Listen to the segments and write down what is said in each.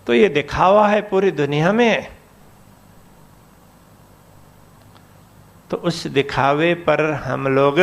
तो ये दिखावा है पूरी दुनिया में। तो उस दिखावे पर हम लोग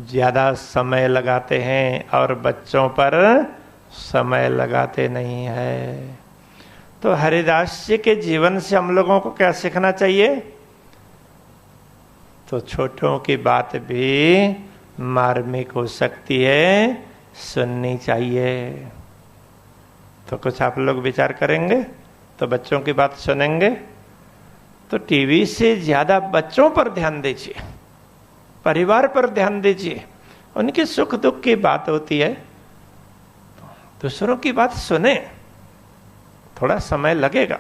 ज्यादा समय लगाते हैं और बच्चों पर समय लगाते नहीं है। तो हरिदास जी के जीवन से हम लोगों को क्या सीखना चाहिए? तो छोटों की बात भी मार्मिक हो सकती है, सुननी चाहिए। तो कुछ आप लोग विचार करेंगे तो बच्चों की बात सुनेंगे। तो टीवी से ज्यादा बच्चों पर ध्यान दीजिए, परिवार पर ध्यान दीजिए। उनके सुख दुख की बात होती है, दूसरों की बात सुने। थोड़ा समय लगेगा।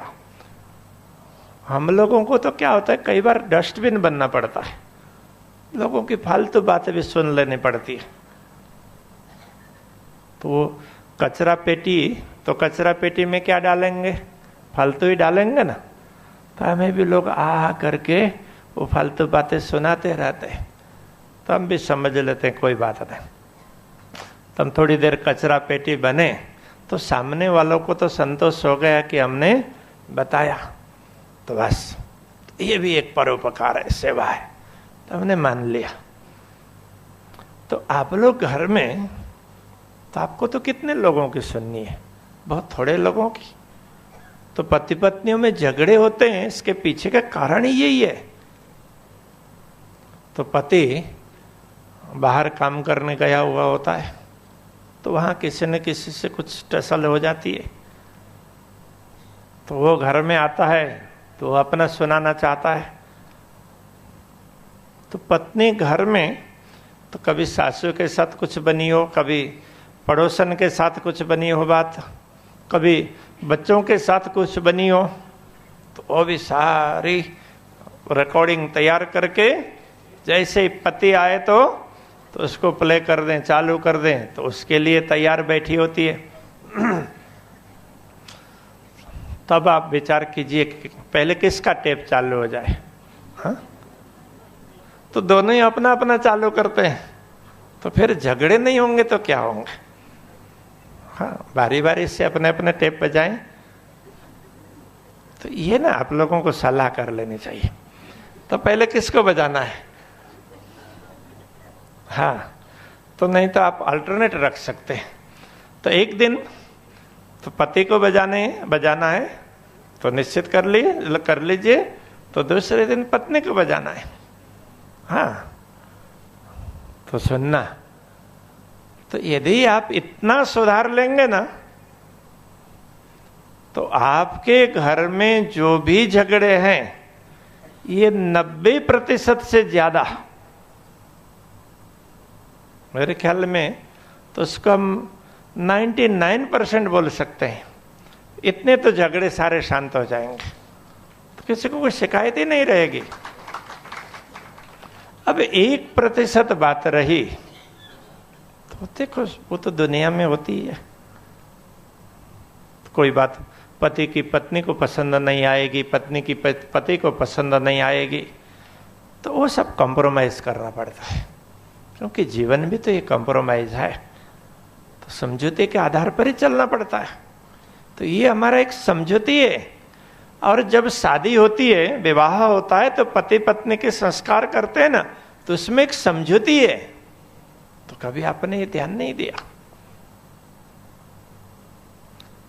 हम लोगों को तो क्या होता है, कई बार डस्टबिन बनना पड़ता है, लोगों की फालतू बातें भी सुन लेनी पड़ती है। तो कचरा पेटी, तो कचरा पेटी में क्या डालेंगे? फालतू ही डालेंगे ना। तो हमें भी लोग आ करके वो फालतू बातें सुनाते रहते हैं, तो हम भी समझ लेते हैं कोई बात नहीं। तो हम थोड़ी देर कचरा पेटी बने तो सामने वालों को तो संतोष हो गया कि हमने बताया, तो बस ये भी एक परोपकार है, सेवा है, तो हमने मान लिया। तो आप लोग घर में, तो आपको तो कितने लोगों की सुननी है? बहुत थोड़े लोगों की। तो पति पत्नियों में झगड़े होते हैं, इसके पीछे का कारण ही यही है। तो पति बाहर काम करने गया हुआ होता है, तो वहां किसी न किसी से कुछ टसल हो जाती है, तो वो घर में आता है तो वो अपना सुनाना चाहता है। तो पत्नी घर में तो कभी सासू के साथ कुछ बनी हो, कभी पड़ोसन के साथ कुछ बनी हो बात, कभी बच्चों के साथ कुछ बनी हो, तो वो भी सारी रिकॉर्डिंग तैयार करके जैसे ही पति आए तो उसको प्ले कर दें, चालू कर दें, तो उसके लिए तैयार बैठी होती है। तब आप विचार कीजिए कि पहले किसका टेप चालू हो जाए। हाँ? तो दोनों ही अपना अपना चालू करते हैं, तो फिर झगड़े नहीं होंगे तो क्या होंगे? हाँ, बारी बारी से अपने अपने टेप बजाएं। तो ये ना आप लोगों को सलाह कर लेनी चाहिए, तो पहले किसको बजाना है। हाँ, तो नहीं तो आप अल्टरनेट रख सकते हैं। तो एक दिन तो पति को बजाना है तो निश्चित कर लीजिए, तो दूसरे दिन पत्नी को बजाना है। हाँ, तो सुनना। तो यदि आप इतना सुधार लेंगे ना, तो आपके घर में जो भी झगड़े हैं, ये 90% से ज्यादा, मेरे ख्याल में तो उसको हम 99% बोल सकते हैं, इतने तो झगड़े सारे शांत हो जाएंगे, तो किसी को कोई शिकायत ही नहीं रहेगी। अब 1% बात रही, तो देखो वो तो दुनिया में होती है। कोई बात पति की पत्नी को पसंद नहीं आएगी, पत्नी की पति को पसंद नहीं आएगी, तो वो सब कॉम्प्रोमाइज करना पड़ता है, क्योंकि जीवन भी तो ये कॉम्प्रोमाइज है। तो समझौते के आधार पर ही चलना पड़ता है। तो ये हमारा एक समझौती है। और जब शादी होती है, विवाह होता है, तो पति पत्नी के संस्कार करते हैं ना, तो उसमें एक समझौती है। तो कभी आपने ये ध्यान नहीं दिया।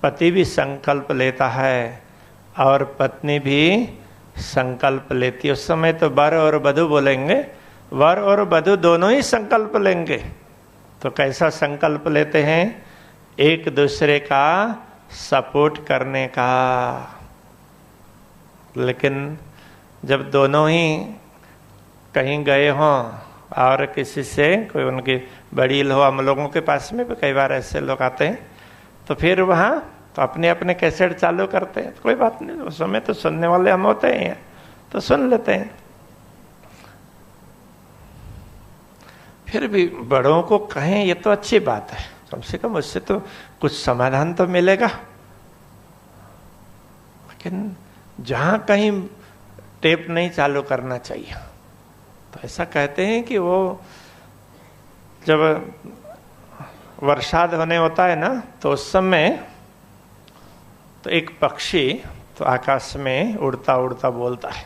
पति भी संकल्प लेता है और पत्नी भी संकल्प लेती है। उस समय तो वर और वधू बोलेंगे, वर और वधू दोनों ही संकल्प लेंगे। तो कैसा संकल्प लेते हैं? एक दूसरे का सपोर्ट करने का। लेकिन जब दोनों ही कहीं गए हों और किसी से कोई उनकी बड़ील हो, हम लोगों के पास में भी कई बार ऐसे लोग आते हैं, तो फिर वहाँ तो अपने अपने कैसेट चालू करते हैं। तो कोई बात नहीं, उस समय तो सुनने वाले हम होते हैं, तो सुन लेते हैं। फिर भी बड़ों को कहें ये तो अच्छी बात है, कम से कम उससे तो कुछ समाधान तो मिलेगा। लेकिन जहां कहीं टेप नहीं चालू करना चाहिए। तो ऐसा कहते हैं कि वो जब वर्षाद होने होता है ना, तो उस समय तो एक पक्षी तो आकाश में उड़ता उड़ता बोलता है,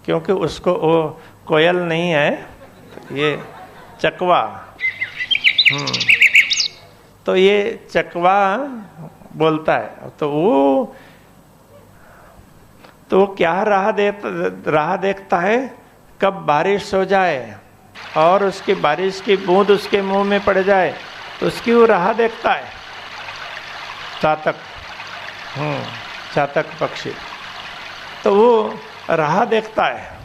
क्योंकि उसको वो कोयल नहीं है, ये चकवा। तो ये चकवा बोलता है, तो वो क्या राह देखता है कब बारिश हो जाए और उसकी बारिश की बूंद उसके मुंह में पड़ जाए, तो उसकी वो राह देखता है। चातक, चातक पक्षी, तो वो राह देखता है।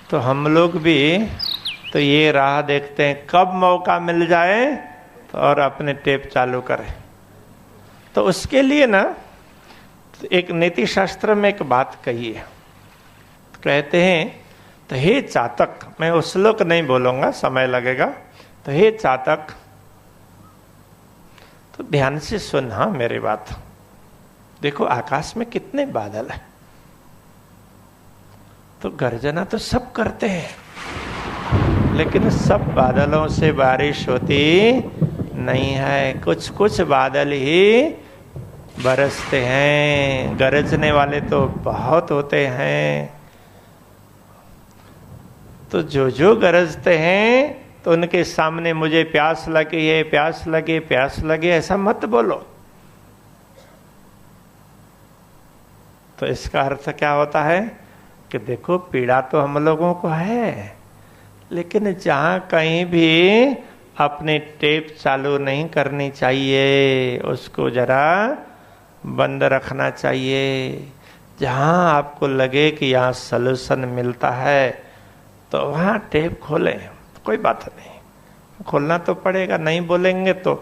तो हम लोग भी तो ये राह देखते हैं कब मौका मिल जाए तो और अपने टेप चालू करें। तो उसके लिए ना एक नीति शास्त्र में एक बात कही है, कहते हैं, तो हे चातक, मैं उस श्लोक नहीं बोलूंगा, समय लगेगा। तो हे चातक, तो ध्यान से सुन, हाँ मेरी बात। देखो आकाश में कितने बादल है, तो गर्जना तो सब करते हैं, लेकिन सब बादलों से बारिश होती नहीं है। कुछ कुछ बादल ही बरसते हैं, गरजने वाले तो बहुत होते हैं। तो जो गरजते हैं तो उनके सामने मुझे प्यास लगी है, प्यास लगे, प्यास लगे, ऐसा मत बोलो। तो इसका अर्थ क्या होता है कि देखो पीड़ा तो हम लोगों को है, लेकिन जहां कहीं भी अपनी टेप चालू नहीं करनी चाहिए, उसको जरा बंद रखना चाहिए। जहां आपको लगे कि यहाँ सलूशन मिलता है तो वहां टेप खोलें, कोई बात नहीं, खोलना तो पड़ेगा। नहीं बोलेंगे तो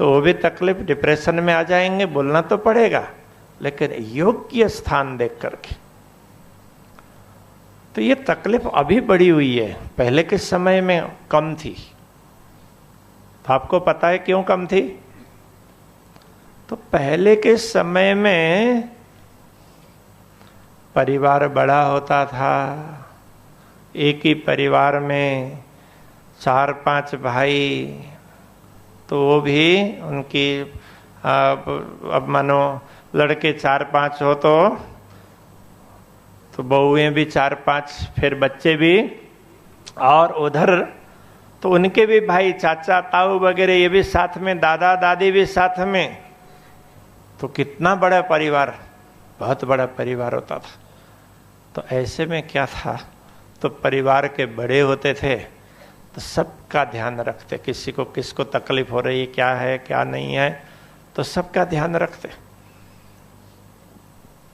वो भी तकलीफ, डिप्रेशन में आ जाएंगे। बोलना तो पड़ेगा, लेकिन योग्य स्थान देख करके। तो ये तकलीफ अभी बढ़ी हुई है, पहले के समय में कम थी। तो आपको पता है क्यों कम थी? तो पहले के समय में परिवार बड़ा होता था, एक ही परिवार में 4-5 भाई, तो वो भी उनकी अब मानो लड़के 4-5 हो तो बहुएं भी 4-5, फिर बच्चे भी, और उधर तो उनके भी भाई, चाचा ताऊ वगैरह ये भी साथ में, दादा दादी भी साथ में। तो कितना बड़ा परिवार, बहुत बड़ा परिवार होता था। तो ऐसे में क्या था, तो परिवार के बड़े होते थे तो सबका ध्यान रखते, किसी को किसको तकलीफ हो रही है, क्या है क्या नहीं है, तो सबका ध्यान रखते।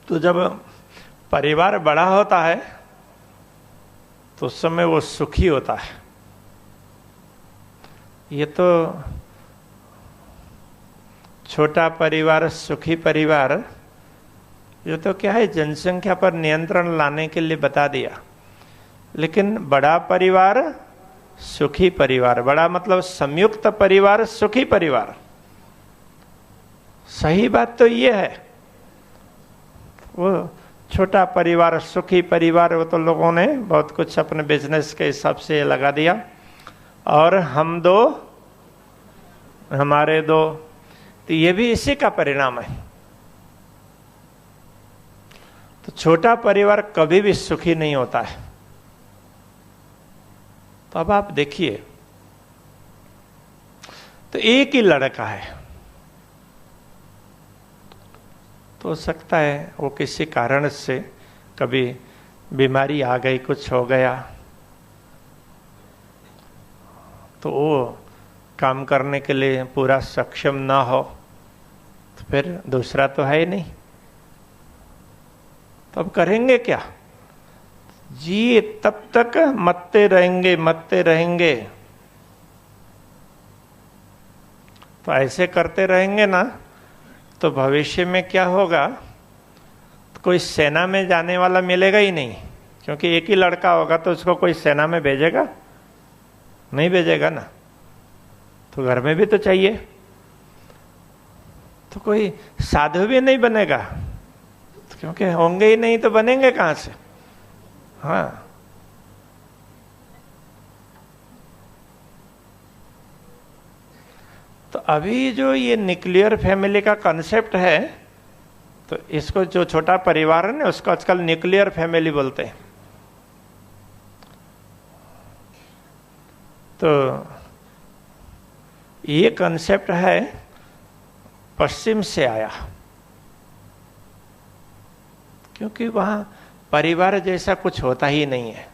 तो जब परिवार बड़ा होता है तो उस समय वो सुखी होता है। ये तो छोटा परिवार, सुखी परिवार, ये तो क्या है, जनसंख्या पर नियंत्रण लाने के लिए बता दिया। लेकिन बड़ा परिवार, सुखी परिवार, बड़ा मतलब संयुक्त परिवार, सुखी परिवार, सही बात तो ये है। वो छोटा परिवार, सुखी परिवार, वो तो लोगों ने बहुत कुछ अपने बिजनेस के हिसाब से लगा दिया, और हम दो हमारे दो, तो ये भी इसी का परिणाम है। तो छोटा परिवार कभी भी सुखी नहीं होता है। तो अब आप देखिए, तो एक ही लड़का है, तो हो सकता है वो किसी कारण से कभी बीमारी आ गई, कुछ हो गया, तो वो काम करने के लिए पूरा सक्षम ना हो, तो फिर दूसरा तो है ही नहीं। तो अब करेंगे क्या? जी तब तक मरते रहेंगे। तो ऐसे करते रहेंगे ना, तो भविष्य में क्या होगा, तो कोई सेना में जाने वाला मिलेगा ही नहीं, क्योंकि एक ही लड़का होगा तो उसको कोई सेना में भेजेगा नहीं, भेजेगा ना। तो घर में भी तो चाहिए। तो कोई साधु भी नहीं बनेगा, क्योंकि होंगे ही नहीं तो बनेंगे कहां से? हाँ, तो अभी जो ये न्यूक्लियर फैमिली का कॉन्सेप्ट है, तो इसको जो छोटा परिवार है ना, उसको आजकल न्यूक्लियर फैमिली बोलते हैं। तो ये कॉन्सेप्ट है पश्चिम से आया, क्योंकि वहां परिवार जैसा कुछ होता ही नहीं है।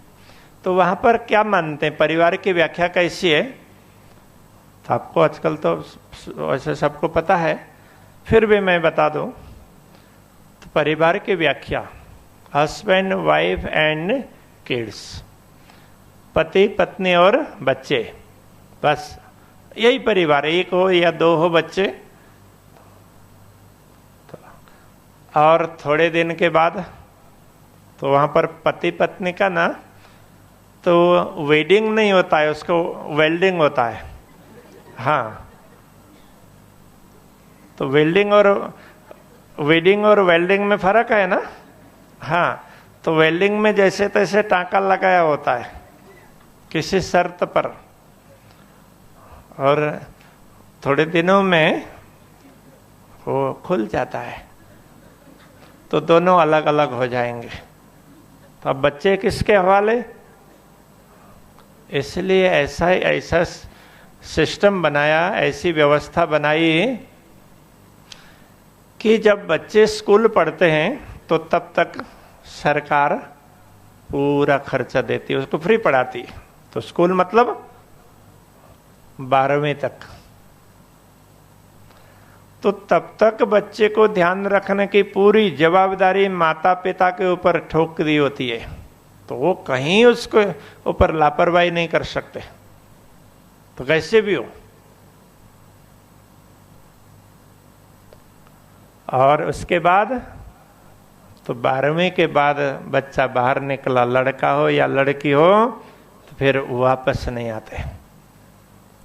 तो वहां पर क्या मानते हैं, परिवार की व्याख्या कैसी है, तो आपको आजकल तो वैसे सबको पता है, फिर भी मैं बता दूं। तो परिवार की व्याख्या हस्बैंड वाइफ एंड किड्स, पति पत्नी और बच्चे, बस यही परिवार, एक हो या दो हो बच्चे। और थोड़े दिन के बाद तो वहां पर पति पत्नी का ना तो वेडिंग नहीं होता है, उसको वेल्डिंग होता है। हाँ, तो वेल्डिंग और वेल्डिंग में फर्क है ना। हाँ, तो वेल्डिंग में जैसे तैसे टांका लगाया होता है किसी शर्त पर, और थोड़े दिनों में वो खुल जाता है, तो दोनों अलग अलग हो जाएंगे। तो अब बच्चे किसके हवाले, इसलिए ऐसा सिस्टम बनाया, ऐसी व्यवस्था बनाई कि जब बच्चे स्कूल पढ़ते हैं तो तब तक सरकार पूरा खर्चा देती है, उसको फ्री पढ़ाती है। तो स्कूल मतलब 12वीं तक, तो तब तक बच्चे को ध्यान रखने की पूरी जवाबदारी माता पिता के ऊपर ठोक दी होती है। तो वो कहीं उसको ऊपर लापरवाही नहीं कर सकते, तो कैसे भी हो। और उसके बाद तो 12वीं के बाद बच्चा बाहर निकला, लड़का हो या लड़की हो, तो फिर वापस नहीं आते।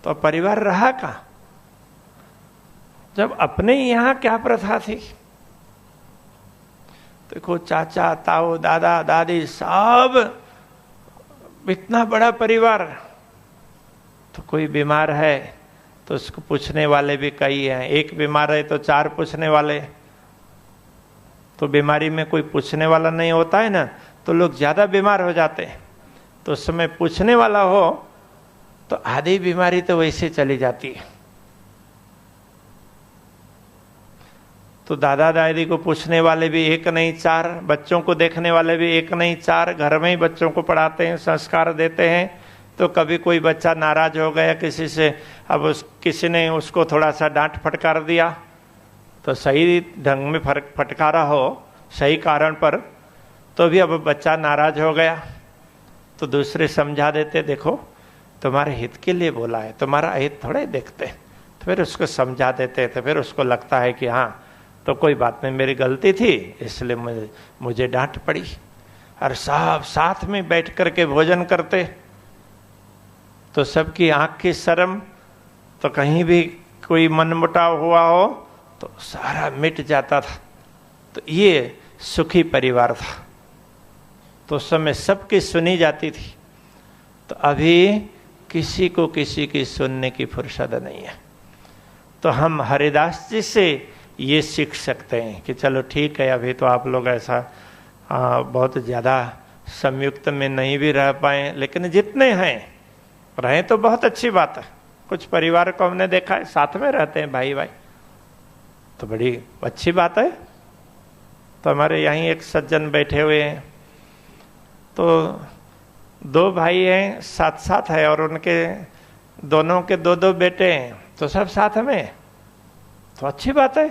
तो परिवार रहा कहाँ, जब अपने यहाँ क्या प्रथा थी। देखो चाचा ताऊ दादा दादी सब, इतना बड़ा परिवार। तो कोई बीमार है तो उसको पूछने वाले भी कई हैं, एक बीमार है तो 4 पूछने वाले। तो बीमारी में कोई पूछने वाला नहीं होता है ना, तो लोग ज्यादा बीमार हो जाते हैं। तो उस समय पूछने वाला हो तो आधी बीमारी तो वैसे चली जाती है। तो दादा दादी को पूछने वाले भी एक नहीं 4, बच्चों को देखने वाले भी एक नहीं 4, घर में ही बच्चों को पढ़ाते हैं, संस्कार देते हैं। तो कभी कोई बच्चा नाराज हो गया किसी से, अब किसी ने उसको थोड़ा सा डांट फटकार दिया, तो सही ढंग में फटकारा हो, सही कारण पर, तो भी अब बच्चा नाराज हो गया, तो दूसरे समझा देते, देखो तुम्हारे हित के लिए बोला है, तुम्हारा हित थोड़े देखते। तो फिर उसको समझा देते, तो फिर उसको लगता है कि हाँ तो कोई बात नहीं, मेरी गलती थी इसलिए मुझे डांट पड़ी। और सब साथ में बैठ करके भोजन करते, तो सबकी आंख की शर्म, तो कहीं भी कोई मनमुटाव हुआ हो तो सारा मिट जाता था। तो ये सुखी परिवार था, तो उस समय सबकी सुनी जाती थी। तो अभी किसी को किसी की सुनने की फुर्सत नहीं है। तो हम हरिदास जी से ये सीख सकते हैं कि चलो ठीक है, अभी तो आप लोग ऐसा बहुत ज़्यादा संयुक्त में नहीं भी रह पाए, लेकिन जितने हैं रहें तो बहुत अच्छी बात है। कुछ परिवार को हमने देखा है साथ में रहते हैं भाई भाई, तो बड़ी अच्छी बात है। तो हमारे यहीं एक सज्जन बैठे हुए हैं, तो 2 भाई हैं, साथ है, और उनके दोनों के 2 बेटे हैं, तो सब साथ में, तो अच्छी बात है।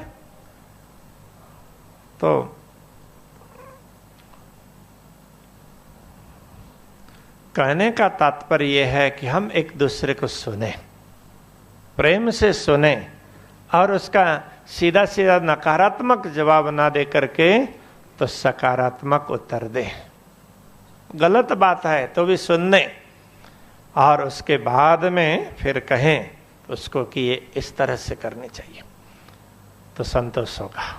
तो कहने का तात्पर्य यह है कि हम एक दूसरे को सुने, प्रेम से सुने, और उसका सीधा सीधा नकारात्मक जवाब ना दे करके तो सकारात्मक उत्तर दे। गलत बात है तो भी सुनने, और उसके बाद में फिर कहें उसको कि ये इस तरह से करनी चाहिए, तो संतोष होगा।